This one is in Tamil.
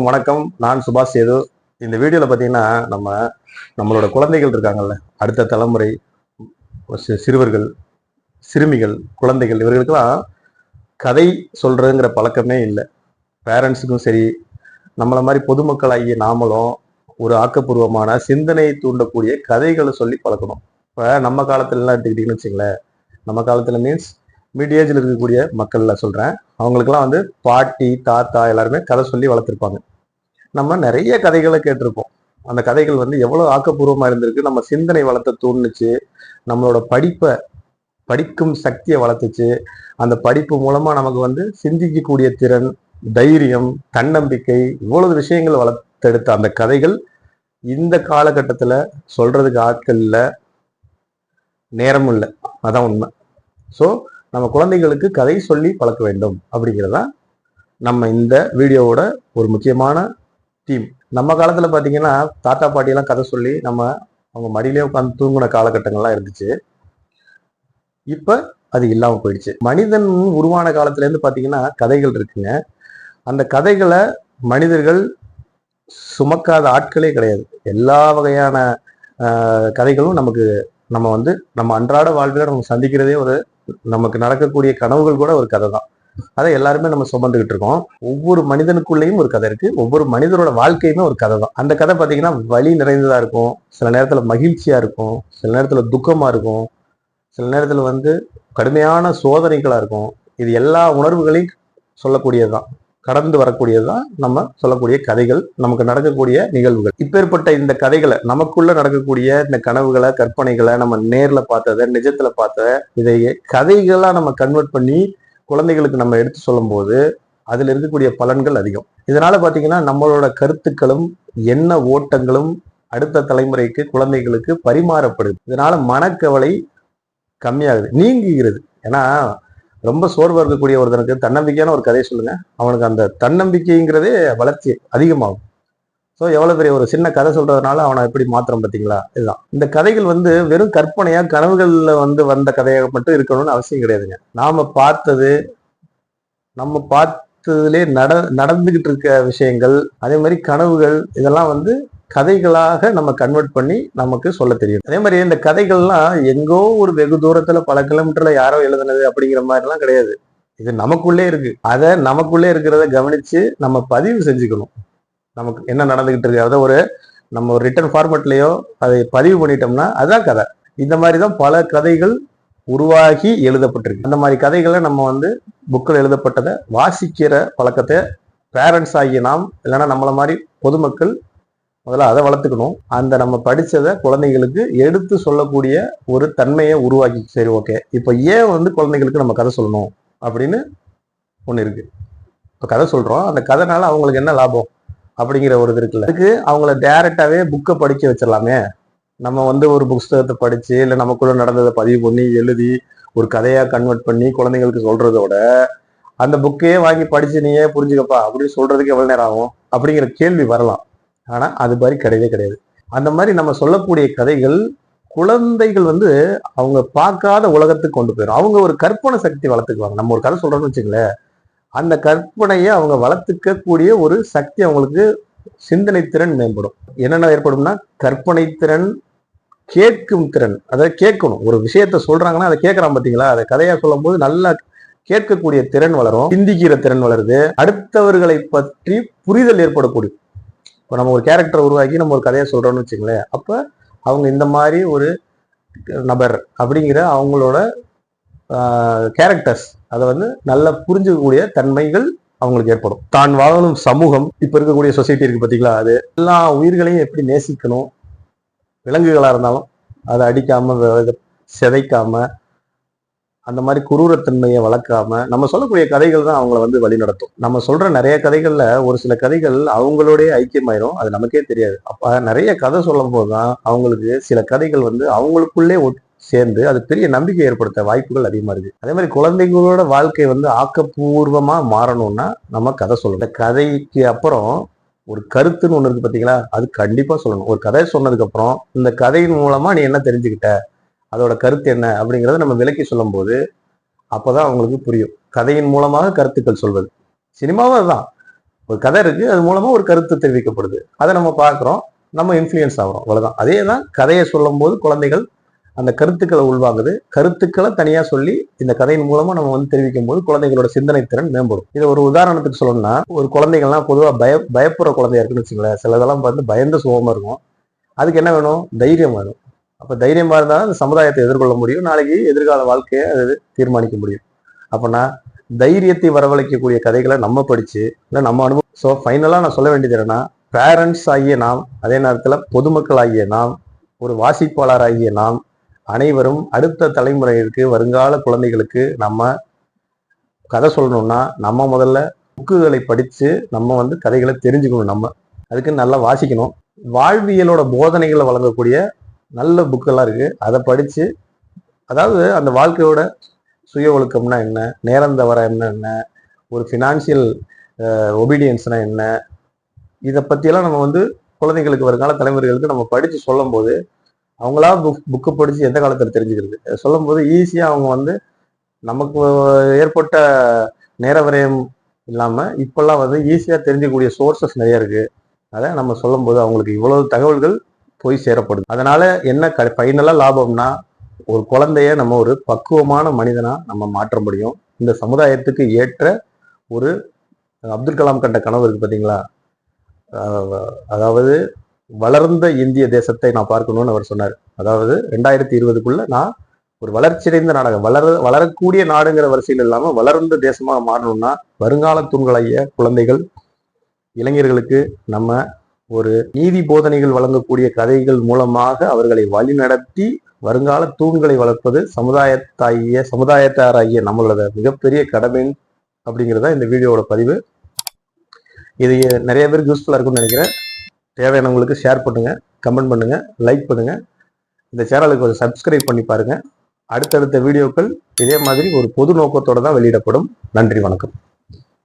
வணக்கம், நான் சுபாஷ் சேது. இந்த வீடியோல பாத்தீங்கன்னா நம்மளோட குழந்தைகள் இருக்காங்கல்ல, அடுத்த தலைமுறை சிறுவர்கள், சிறுமிகள், குழந்தைகள் இவர்களுக்கெல்லாம் கதை சொல்றதுங்கிற பழக்கமே இல்லை. பேரண்ட்ஸுக்கும் சரி, நம்மள மாதிரி பொதுமக்களாகிய நாமளும் ஒரு ஆக்கப்பூர்வமான சிந்தனையை தூண்டக்கூடிய கதைகளை சொல்லி பழக்கணும். இப்போ நம்ம காலத்துலலாம் எடுத்துக்கிட்டீங்கன்னு வச்சுங்களேன், நம்ம காலத்துல மீன்ஸ் மிட் ஏஜ்ல இருக்கக்கூடிய மக்கள்ல சொல்றேன், அவங்களுக்கெல்லாம் பாட்டி தாத்தா எல்லாருமே கதை சொல்லி வளர்த்துருப்பாங்க. நம்ம நிறைய கதைகளை கேட்டிருப்போம். அந்த கதைகள் எவ்வளவு ஆக்கப்பூர்வமா இருந்திருக்கு, நம்ம சிந்தனை வளர்த்த தூண்டுச்சு, நம்மளோட படிக்கும் சக்தியை வளர்த்துச்சு. அந்த படிப்பு மூலமா நமக்கு சிந்திக்கக்கூடிய திறன், தைரியம், தன்னம்பிக்கை, இவ்வளவு விஷயங்கள் வளர்த்தெடுத்த அந்த கதைகள் இந்த காலகட்டத்துல சொல்றதுக்கு ஆட்கள் இல்லை, நேரமும் இல்லை. அதான் உண்மை. ஸோ நம்ம குழந்தைகளுக்கு கதை சொல்லி பழக்க வேண்டும் அப்படிங்கிறதா நம்ம இந்த வீடியோவோட ஒரு முக்கியமான தீம். நம்ம காலத்துல பாத்தீங்கன்னா தாத்தா பாட்டியெல்லாம் கதை சொல்லி அவங்க மடியிலே உட்காந்து தூங்கின காலகட்டங்கள்லாம் இருந்துச்சு. இப்ப அது இல்லாம போயிடுச்சு. மனிதன் உருவான காலத்துல இருந்து பாத்தீங்கன்னா கதைகள் இருக்குங்க. அந்த கதைகளை மனிதர்கள் சுமக்காத ஆட்களே கிடையாது. எல்லா வகையான கதைகளும் நம்ம அன்றாட வாழ்வில் நம்ம சந்திக்கிறதே நமக்கு நடக்கக்கூடிய கனவுகள் கூட ஒரு கதை தான். அதை எல்லாருமே நம்ம சுமந்துகிட்டு இருக்கோம். ஒவ்வொரு மனிதனுக்குள்ளேயும் ஒரு கதை இருக்கு. ஒவ்வொரு மனிதனோட வாழ்க்கையுமே ஒரு கதை தான். அந்த கதை பாத்தீங்கன்னா வலி நிறைந்ததா இருக்கும், சில நேரத்துல மகிழ்ச்சியா இருக்கும், சில நேரத்துல துக்கமா இருக்கும், சில நேரத்துல கடுமையான சோதனைகளா இருக்கும். இது எல்லா உணர்வுகளையும் சொல்லக்கூடியதுதான், கடந்து வரக்கூடியதுதான் நம்ம சொல்லக்கூடிய கதைகள், நமக்கு நடக்கக்கூடிய நிகழ்வுகள். இப்பேற்பட்ட இந்த கதைகளை, நமக்குள்ள நடக்கக்கூடிய இந்த கனவுகளை, கற்பனைகளை, நம்ம நேர்ல பார்த்ததை, நிஜத்துல பார்த்ததை, இதை கதைகளா நம்ம கன்வெர்ட் பண்ணி குழந்தைகளுக்கு நம்ம எடுத்து சொல்லும் போது அதுல இருக்கக்கூடிய பலன்கள் அதிகம். இதனால பாத்தீங்கன்னா நம்மளோட கருத்துக்களும் எண்ண ஓட்டங்களும் அடுத்த தலைமுறைக்கு, குழந்தைகளுக்கு பரிமாறப்படுது. இதனால மனக்கவலை கம்மியாகுது, நீங்குகிறது. ஏன்னா ரொம்ப சோர்வா இருக்கக்கூடிய ஒருத்தனுக்கு தன்னம்பிக்கையான ஒரு கதையை சொல்லுங்க, அவனுக்கு அந்த தன்னம்பிக்கைங்கிறதே வளர்ச்சி அதிகமாகும். ஸோ எவ்வளவு பெரிய ஒரு சின்ன கதை சொல்றதுனால அவனை எப்படி மாத்திரம் பார்த்தீங்களா? இதுதான். இந்த கதைகள் வெறும் கற்பனையா கனவுகள்ல வந்த கதையாக மட்டும் இருக்கணும்னு அவசியம் கிடையாதுங்க. நம்ம பார்த்ததுலே நடந்துகிட்டு இருக்க விஷயங்கள், அதே மாதிரி கனவுகள், இதெல்லாம் கதைகளாக நம்ம கன்வெர்ட் பண்ணி நமக்கு சொல்ல தெரியும். அதே மாதிரி இந்த கதைகள்லாம் எங்கோ ஒரு வெகு தூரத்துல பல கிலோமீட்டர்ல யாரோ எழுதுனது அப்படிங்கிற மாதிரி எல்லாம் கிடையாது. இது நமக்குள்ளே இருக்கு. அதை நமக்குள்ளே இருக்கிறத கவனிச்சு நம்ம பதிவு செஞ்சுக்கணும். நமக்கு என்ன நடந்துகிட்டு இருக்கு அதை நம்ம ஒரு ரிட்டன் ஃபார்மேட்லயோ அதை பதிவு பண்ணிட்டோம்னா அதுதான் கதை. இந்த மாதிரிதான் பல கதைகள் உருவாகி எழுதப்பட்டிருக்கு. அந்த மாதிரி கதைகளை நம்ம புக்கில் எழுதப்பட்டதை வாசிக்கிற பழக்கத்தை பேரண்ட்ஸ் ஆகிய நாம், இல்லைன்னா நம்மள மாதிரி பொதுமக்கள் முதல்ல அதை வளர்த்துக்கணும். அந்த நம்ம படிச்சதை குழந்தைகளுக்கு எடுத்து சொல்லக்கூடிய ஒரு தன்மையை உருவாக்கி, சரி ஓகே இப்போ ஏன் குழந்தைகளுக்கு நம்ம கதை சொல்லணும் அப்படின்னு ஒண்ணு இருக்கு. இப்போ கதை சொல்றோம், அந்த கதைனால அவங்களுக்கு என்ன லாபம் அப்படிங்கிற ஒரு இது இருக்குல்ல. அதுக்கு அவங்கள டைரக்டாவே புக்கை படிக்க வச்சிடலாமே. நம்ம ஒரு புஸ்தகத்தை படிச்சு, இல்லை நமக்குள்ள நடந்ததை பதிவு பண்ணி எழுதி ஒரு கதையா கன்வெர்ட் பண்ணி குழந்தைங்களுக்கு சொல்றதோட, அந்த புக்கையே வாங்கி படிச்சு நீயே புரிஞ்சுக்கப்பா அப்படின்னு சொல்றதுக்கு எவ்வளவு நேரம் ஆகும் அப்படிங்கிற கேள்வி வரலாம். ஆனா அது மாதிரி கிடையவே கிடையாது. அந்த மாதிரி நம்ம சொல்லக்கூடிய கதைகள் குழந்தைகள் அவங்க பார்க்காத உலகத்துக்கு கொண்டு போயிடும். அவங்க ஒரு கற்பனை சக்தி வளர்த்துக்குவாங்க. நம்ம ஒரு கதை சொல்றோம்னு வச்சுங்களேன், அந்த கற்பனையை அவங்க வளர்த்துக்க கூடிய ஒரு சக்தி, அவங்களுக்கு சிந்தனை திறன் மேம்படும். என்னென்ன ஏற்படும்னா கற்பனை திறன், கேட்கும் திறன். அதை கேட்கணும், ஒரு விஷயத்த சொல்றாங்கன்னா அதை கேட்கறான் பாத்தீங்களா, அதை கதையா சொல்லும் போது நல்லா கேட்கக்கூடிய திறன் வளரும், சிந்திக்கிற திறன் வளருது, அடுத்தவர்களை பற்றி புரிதல் ஏற்படக்கூடிய. இப்போ நம்ம ஒரு கேரக்டரை உருவாக்கி நம்ம ஒரு கதையை சொல்றோம்னு வச்சுங்களேன், அப்ப அவங்க இந்த மாதிரி ஒரு நபர் அப்படிங்கிற அவங்களோட கேரக்டர்ஸ் அதை நல்லா புரிஞ்சுக்கக்கூடிய தன்மைகள் அவங்களுக்கு ஏற்படும். தான் வாழும் சமூகம், இப்ப இருக்கக்கூடிய சொசைட்டி இருக்கு பாத்தீங்களா, அது எல்லா உயிர்களையும் எப்படி நேசிக்கணும், விலங்குகளா இருந்தாலும் அதை அடிக்காம சிதைக்காம அந்த மாதிரி குரூரத்தன்மையை வளர்க்காம நம்ம சொல்லக்கூடிய கதைகள் தான் அவங்கள வழி நடத்தும். நம்ம சொல்ற நிறைய கதைகள்ல ஒரு சில கதைகள் அவங்களோட ஐக்கியமாயிரும், அது நமக்கே தெரியாது. அப்ப நிறைய கதை சொல்லும் போதுதான் அவங்களுக்கு சில கதைகள் அவங்களுக்குள்ளே சேர்ந்து அது பெரிய நம்பிக்கை ஏற்படுத்த வாய்ப்புகள் அதிகமா இருக்கு. அதே மாதிரி குழந்தைகளோட வாழ்க்கை ஆக்கப்பூர்வமா மாறணும்னா நம்ம கதை சொல்லணும். இந்த கதைக்கு அப்புறம் ஒரு கருத்துன்னு ஒண்ணு இருக்கு பாத்தீங்களா, அது கண்டிப்பா சொல்லணும். ஒரு கதை சொன்னதுக்கு அப்புறம் இந்த கதையின் மூலமா நீ என்ன தெரிஞ்சுக்கிட்ட, அதோட கருத்து என்ன அப்படிங்கிறத நம்ம விளக்கி சொல்லும் போது அப்பதான் அவங்களுக்கு புரியும். கதையின் மூலமாக கருத்துக்கள் சொல்வது. சினிமாவும் அதுதான். ஒரு கதை இருக்கு, அது மூலமா ஒரு கருத்து தெரிவிக்கப்படுது, அதை நம்ம பார்க்குறோம், நம்ம இன்ஃப்ளூயன்ஸ் ஆகிறோம், அவ்வளவுதான். அதே தான் கதையை சொல்லும் போது குழந்தைகள் அந்த கருத்துக்களை உள்வாங்குது. கருத்துக்களை தனியா சொல்லி இந்த கதையின் மூலமா நம்ம வந்து தெரிவிக்கும் போது குழந்தைகளோட சிந்தனை திறன் மேம்படும். இதை ஒரு உதாரணத்துக்கு சொல்லணும்னா, ஒரு குழந்தைகள்லாம் பொதுவாக பயப்படுற குழந்தையா இருக்குன்னு வச்சுங்களேன். சிலதெல்லாம் வந்து பயந்து சுகமா இருக்கும். அதுக்கு என்ன வேணும்? தைரியம் வேணும். அப்ப தைரியமா இருந்தால் அந்த சமுதாயத்தை எதிர்கொள்ள முடியும், நாளைக்கு எதிர்கால வாழ்க்கையை அது தீர்மானிக்க முடியும். அப்பனா தைரியத்தை வரவழைக்கக்கூடிய கதைகளை நம்ம படிச்சு இல்லை நம்ம அனுபவம். ஸோ ஃபைனலாக நான் சொல்ல வேண்டியது என்னன்னா, பேரண்ட்ஸ் ஆகிய நாம், அதே நேரத்தில் பொதுமக்கள் ஆகிய நாம், ஒரு வாசிப்பாளர் ஆகிய நாம் அனைவரும் அடுத்த தலைமுறைகளுக்கு, வருங்கால குழந்தைகளுக்கு நம்ம கதை சொல்லணும்னா நம்ம முதல்ல புக்குகளை படித்து நம்ம வந்து கதைகளை தெரிஞ்சுக்கணும். நம்ம அதுக்கு நல்லா வாசிக்கணும். வாழ்வியலோட போதனைகளை வழங்கக்கூடிய நல்ல புக்கெல்லாம் இருக்கு, அதை படித்து, அதாவது அந்த வாழ்க்கையோட சுய ஒழுக்கம்னா என்ன, நேரம் தவற என்ன, ஒரு ஃபினான்சியல் ஒபீடியன்ஸ்னா என்ன, இதை பற்றியெல்லாம் நம்ம வந்து குழந்தைங்களுக்கு, வருங்கால தலைமுறைகளுக்கு நம்ம படித்து சொல்லும் போது அவங்களா புக்கு படித்து எந்த காலத்தில் தெரிஞ்சுக்கிறது சொல்லும் போது ஈஸியாக அவங்க வந்து நமக்கு ஏற்பட்ட நேர விரயம் இல்லாமல் இப்பெல்லாம் வந்து ஈஸியாக தெரிஞ்சுக்கூடிய சோர்சஸ் நிறைய இருக்கு. அதை நம்ம சொல்லும் போது அவங்களுக்கு இவ்வளவு தகவல்கள் போய் சேரப்படுது. அதனால என்ன ஃபைனலா லாபம்னா, ஒரு குழந்தைய நம்ம ஒரு பக்குவமான மனிதனா நம்ம மாற்ற முடியும். இந்த சமுதாயத்துக்கு ஏற்ற ஒரு அப்துல் கலாம் கண்ட கனவு இருக்கு பார்த்தீங்களா, அதாவது வளர்ந்த இந்திய தேசத்தை நான் பார்க்கணும்னு அவர் சொன்னார். அதாவது 2020க்குள்ள நான் ஒரு வளர்ச்சியடைந்த நாடகம், வளரக்கூடிய நாடுங்கிற வரிசையில் இல்லாமல் வளர்ந்த தேசமாக மாறணும்னா வருங்கால தூண்களைய குழந்தைகள், இளைஞர்களுக்கு நம்ம ஒரு நீதி போதனைகள் வழங்கக்கூடிய கதைகள் மூலமாக அவர்களை வழிநடத்தி வருங்கால தூண்களை வளர்ப்பது சமுதாயத்தாராகிய நம்மளோட மிகப்பெரிய கடமை அப்படிங்கிறத இந்த வீடியோவோட பதிவு. இது நிறைய பேருக்கு யூஸ்ஃபுல்லாக இருக்கும்னு நினைக்கிறேன். தேவையானவங்களுக்கு ஷேர் பண்ணுங்க, கமெண்ட் பண்ணுங்க, லைக் பண்ணுங்க. இந்த சேனலுக்கு கொஞ்சம் சப்ஸ்கிரைப் பண்ணி பாருங்க. அடுத்தடுத்த வீடியோக்கள் இதே மாதிரி ஒரு பொது நோக்கத்தோடு தான் வெளியிடப்படும். நன்றி, வணக்கம்.